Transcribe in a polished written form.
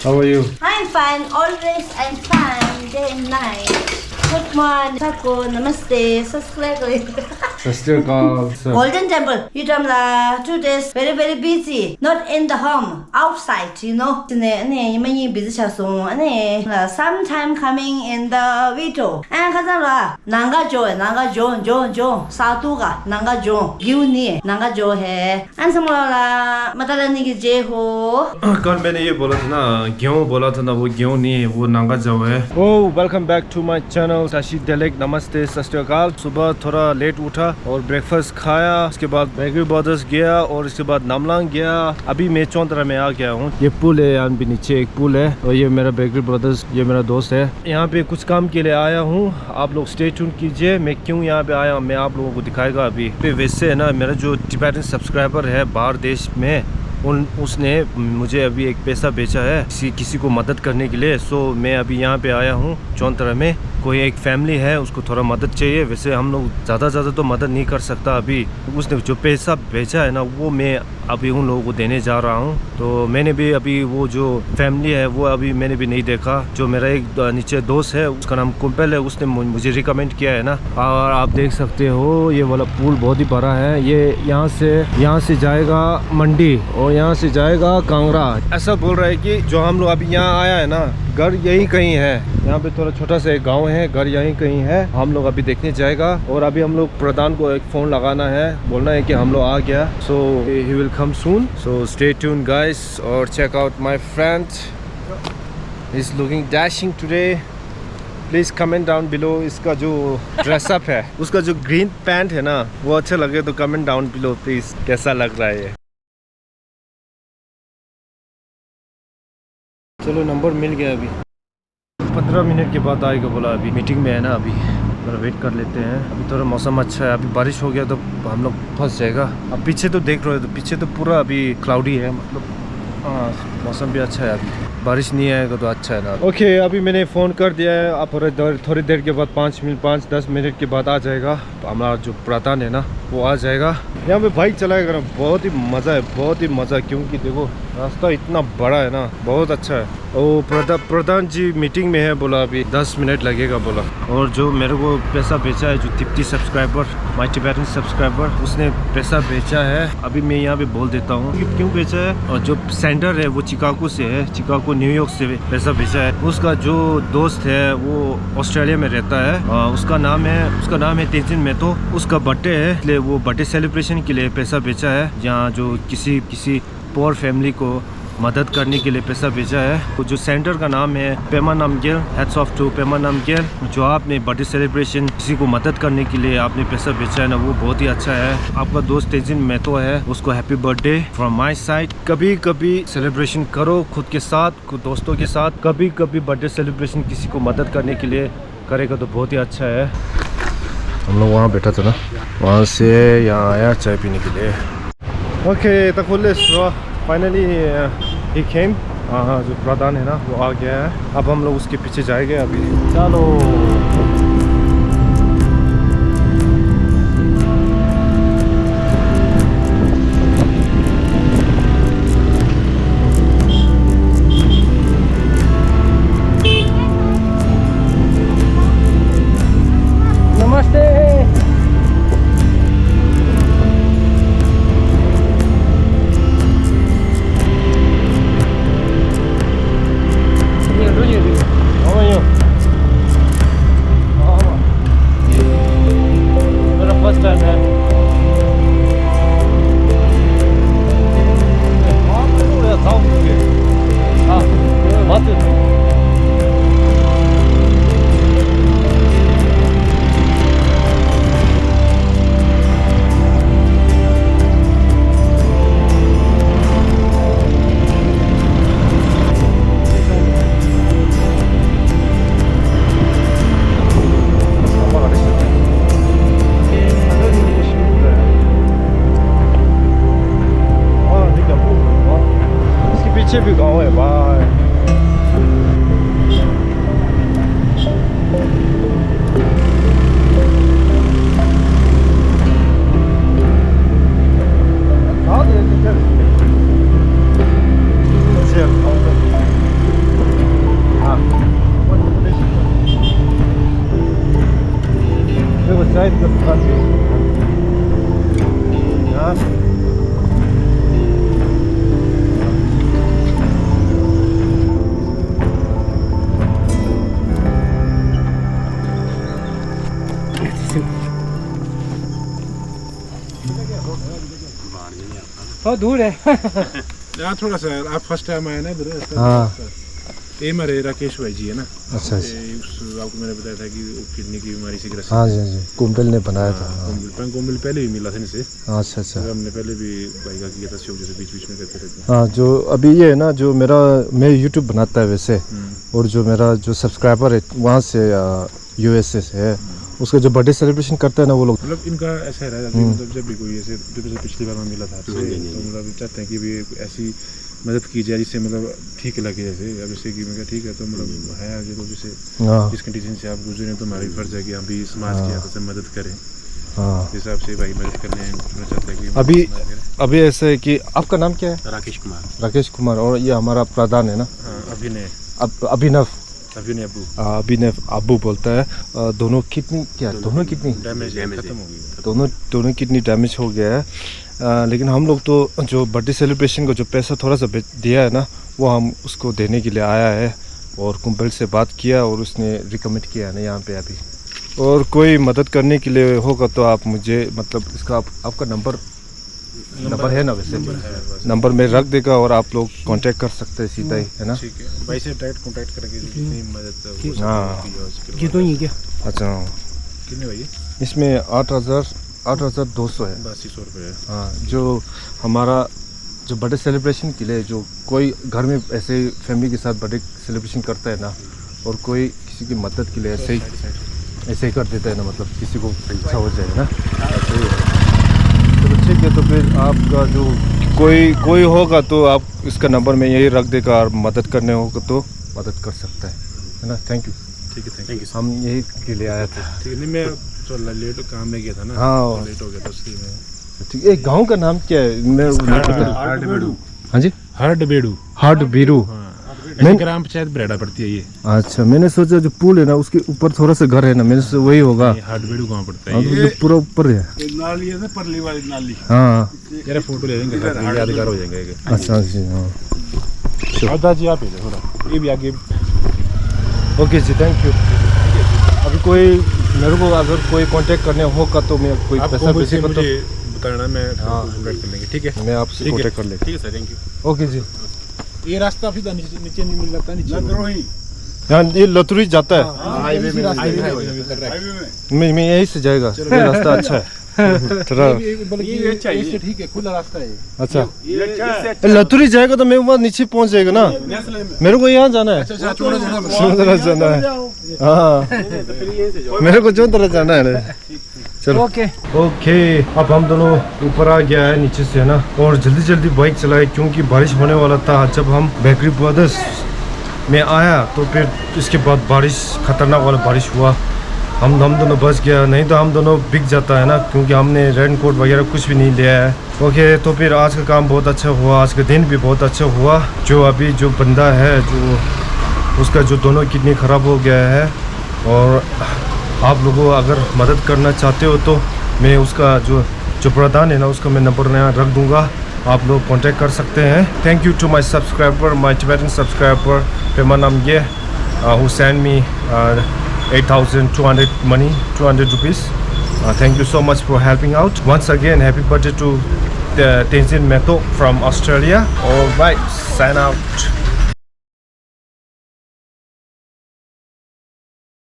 How are you? I'm fine. Always I'm fine. Day and night. Good morning. Taco. Namaste. Subscribe. Sir. Golden Temple. You come la 2 days. Very busy. Not in the home. Outside. You know. Ne many busy chaso. Ne sometime coming in the video. And kata la nanga jo. Satuga nanga jo. Giuni nanga jo hai. And some la matalani ki je ho. कल मैंने ये बोला था ना गेहूँ बोला था ना वो गेहूँ नहीं है वो नांगा जाओ है। Oh, welcome back to my channel साशी डेलेक नमस्ते सत श्री अकाल। सुबह थोड़ा लेट उठा और ब्रेकफास्ट खाया, उसके बाद बेगरी ब्रदर्स गया और उसके बाद नामलांग गया। अभी मैं चौंतरा में आ गया हूँ। ये पुल है, यहाँ पे नीचे एक पुल है और ये मेरा बेगरी ब्रदर्स, ये मेरा दोस्त है। यहाँ पे कुछ काम के लिए आया हूँ, आप लोग स्टे ट्यून कीजिए। मैं क्यों यहाँ पे आया मैं आप लोगों को दिखाएगा अभी। वैसे है ना मेरा जो टिबेटन सब्सक्राइबर है बाहर देश में उसने मुझे अभी एक पैसा बेचा है किसी को मदद करने के लिए। सो मैं अभी यहाँ पे आया हूँ चौंतरा में। कोई एक फैमिली है उसको थोड़ा मदद चाहिए। वैसे हम लोग ज़्यादा तो मदद नहीं कर सकता अभी। उसने जो पैसा बेचा है ना वो मैं अभी उन लोगों को देने जा रहा हूँ। तो मैंने भी अभी वो जो फैमिली है वो अभी मैंने भी नहीं देखा। जो मेरा एक नीचे दोस्त है उसका नाम कुंपल है, उसने मुझे रिकमेंड किया है ना। और आप देख सकते हो ये वाला पुल बहुत ही बड़ा है। ये यहाँ से जाएगा मंडी और यहाँ से जाएगा कांगड़ा। ऐसा बोल रहा है कि जो हम लोग अभी यहाँ आया है ना घर यही कहीं है। यहाँ पे थोड़ा छोटा सा एक गांव है, घर यहीं कहीं है। हम लोग अभी देखने जाएगा और अभी हम लोग प्रधान को एक फ़ोन लगाना है, बोलना है कि हम लोग आ गया। So he will come soon, so stay tune guys और check out my friend, he is looking dashing today. Please comment down below इसका जो ड्रेसअप है, उसका जो ग्रीन पैंट है ना वो अच्छा लगे तो कमेंट डाउन बिलो प्लीज़ कैसा लग रहा है ये। चलो नंबर मिल गया। अभी 15 मिनट के बाद आएगा बोला। अभी मीटिंग में है ना, अभी थोड़ा वेट कर लेते हैं। अभी थोड़ा मौसम अच्छा है, अभी बारिश हो गया तो हम लोग फंस जाएगा। अब पीछे तो देख रहे हो तो पीछे तो पूरा अभी क्लाउडी है, मतलब मौसम भी अच्छा है। अभी बारिश नहीं आएगा तो अच्छा है ना। ओके अभी मैंने फ़ोन कर दिया है। आप थोड़ी देर के बाद 5-10 मिनट के बाद आ जाएगा। हमारा जो प्रधान है ना वो आ जाएगा। यहाँ पे बाइक चलाएगा ना बहुत ही मज़ा है, बहुत ही मज़ा। क्योंकि देखो रास्ता इतना बड़ा है ना, बहुत अच्छा है। ओ प्रधान जी मीटिंग में है बोला, अभी 10 मिनट लगेगा बोला। और जो मेरे को पैसा बेचा है, जो तिप्ती सब्सक्राइबर, माय टिबेटन सब्सक्राइबर, उसने पैसा बेचा है। अभी मैं यहाँ पे बोल देता हूँ कि क्यों बेचा है। और जो सेंटर है वो चिकागो से है, चिकागो न्यूयॉर्क से पैसा बेचा है। उसका जो दोस्त है वो ऑस्ट्रेलिया में रहता है, उसका नाम है तेजिन मेतो। उसका बर्थडे है इसलिए वो बर्थडे सेलिब्रेशन के लिए पैसा बेचा है। जहाँ जो किसी पोर फैमिली को मदद करने के लिए पैसा भेजा है। जो सेंटर का नाम है Pema Namgyal, hats off to Pema Namgyal. जो आपने बर्थडे सेलिब्रेशन किसी को मदद करने के लिए आपने पैसा भेजा है ना वो बहुत ही अच्छा है। आपका दोस्त तेजिन मेतो है, उसको happy birthday from my side. कभी सेलिब्रेशन करो खुद के साथ, खुद दोस्तों के साथ। कभी बर्थडे सेलिब्रेशन किसी को मदद करने के लिए करेगा तो बहुत ही अच्छा है। हम लोग वहाँ बैठा था ना, वहाँ से यहाँ आया चाय पीने के लिए। ओके तो फाइनली ही केम। जो प्रधान है ना वो आ गया है। अब हम लोग उसके पीछे जाएंगे अभी। चलो भी गाँव है भाई। बहुत दूर है। यहाँ थोड़ा सा आप फर्स्ट टाइम आए ना इधर। हाँ ये हमारे राकेश भाई जी है ना। अच्छा अच्छा। आपको मैंने बताया था कि वो किडनी की बीमारी से ग्रस्त। हाँ जी हाँ जी, कुंबल ने बनाया था। कुंबल पहले भी मिला था इनसे। अच्छा अच्छा। हमने पहले भी भाई का किया था शो, जैसे बीच बीच में करते रहते हैं। हाँ जो अभी ये है ना, जो मैं यूट्यूब बनाता है वैसे, और जो मेरा जो सब्सक्राइबर है वहाँ से USA से है, उसका जो बर्थडे सेलिब्रेशन करता है ना वो लोग। मतलब इनका ऐसा है मतलब जब भी कोई ऐसे जैसे पिछली बार में मिला था आपसे, तो मतलब चाहते हैं कि भी ऐसी मदद की जाए जिससे मतलब ठीक लगे। जैसे अब जैसे कि मैं ठीक है तो मतलब है जो जैसे जिस कंडीशन से आप गुजरे हैं तो हमारी फर्ज है कि हम भी समाज की हाथ से मदद करें। हाँ इस हिसाब से भाई मदद करने चाहते हैं कि अभी ऐसा है कि आपका नाम क्या है? राकेश कुमार। और ये हमारा प्रधान है ना, अभिनव अबू बोलता है। दोनों किडनी डैमेज खत्म हो गई। दोनों किडनी डैमेज हो गया है। लेकिन हम लोग तो जो बर्थडे सेलिब्रेशन को जो पैसा थोड़ा सा दिया है ना, वो हम उसको देने के लिए आया है। और कुंबल से बात किया और उसने रिकमेंड किया है ना यहाँ पे अभी। और कोई मदद करने के लिए होगा तो आप मुझे मतलब इसका आपका नंबर है ना, वैसे नंबर में रख देगा और आप लोग कांटेक्ट कर सकते हैं सीधा ही, है ना? ठीक है भाई से डायरेक्ट कांटेक्ट करके जितनी मदद। हाँ क्या? अच्छा कितने भाई? इसमें 8,200 है। 8200 रुपये है। हाँ जो हमारा जो बर्थडे सेलिब्रेशन के लिए जो कोई घर में ऐसे फैमिली के साथ बर्थडे सेलिब्रेशन करता है ना, और कोई किसी की मदद के लिए ऐसे ही कर देता है ना, मतलब किसी को अच्छा हो जाए ना, ऐसे ही है। चलो ठीक है, तो फिर आपका जो कोई होगा तो आप इसका नंबर में यही रख देगा, और मदद करने होगा तो मदद कर सकता है ना? Thank you. ठीक है थैंक यू। हम यही के लिए आए थे। ठीक है, नहीं मैं थोड़ा लेट काम में गया था ना। हाँ लेट हो गया था इसलिए मैं। ठीक है। गांव का नाम क्या है? मैं हाँ जी, हार्डबेड़ू। ग्राम पंचायत बरेड़ा पड़ती है ये। अच्छा, मैंने सोचा जो पुल है ना उसके ऊपर थोड़ा सा घर है ना, मैंने सोचा वही होगा। हार्डबेड़ू गाँव पड़ता हाँ, है तो पूरा ऊपर है। नाली है ना, परली वाली नाली। हाँ यार फोटो ले लेंगे, यादगार हो जाएंगे। अच्छा जी। हाँ आधा जी आप थोड़ा ये भी आगे। ओके जी, थैंक यू। अभी कोई मेरे को अगर कोई कांटेक्ट करने होगा तो मैं कोई पैसा वैसे को तो बताना, मैं कांटेक्ट कर लेंगे। ठीक है, मैं आपसे कांटेक्ट कर लेंगे। ठीक है सर, थैंक यू। ओके जी। ये रास्ता सीधा नीचे नहीं मिल जाता, नीचे यहाँ ये लतुरी जाता है। हाईवे में मैं यही से जाएगा, ये रास्ता अच्छा है थोड़ा। ये ठीक है, खुला रास्ता है। अच्छा, लतुरी जाएगा तो मैं वहाँ नीचे पहुँच जाएगा ना। मेरे को यहाँ जाना है, चौंधरा जाना है। हाँ मेरे को चौंधरा जाना है। चलो ओके। अब हम दोनों ऊपर आ गया है नीचे से, है ना, और जल्दी जल्दी बाइक चलाए क्योंकि बारिश होने वाला था। जब हम बेकरी ब्रदर्स में आया तो फिर इसके बाद बारिश, खतरनाक वाला बारिश हुआ। हम दोनों बच गया, नहीं तो हम दोनों बिक जाता है ना, क्योंकि हमने रेन कोट वगैरह कुछ भी नहीं लिया है। ओके, तो फिर आज का काम बहुत अच्छा हुआ, आज का दिन भी बहुत अच्छा हुआ। जो अभी जो बंदा है जो उसका जो दोनों किडनी ख़राब हो गया है, और आप लोगों अगर मदद करना चाहते हो तो मैं उसका जो प्रधान है ना उसका मैं नंबर यहाँ रख दूँगा, आप लोग कांटेक्ट कर सकते हैं। Thank you to my subscriber, my Tibetan subscriber पेमानाम ये who sent me 8,200 money, 200 rupees. Thank you so much for helping out. Once again, happy birthday to Tenzin Meto from Australia. Alright, sign out.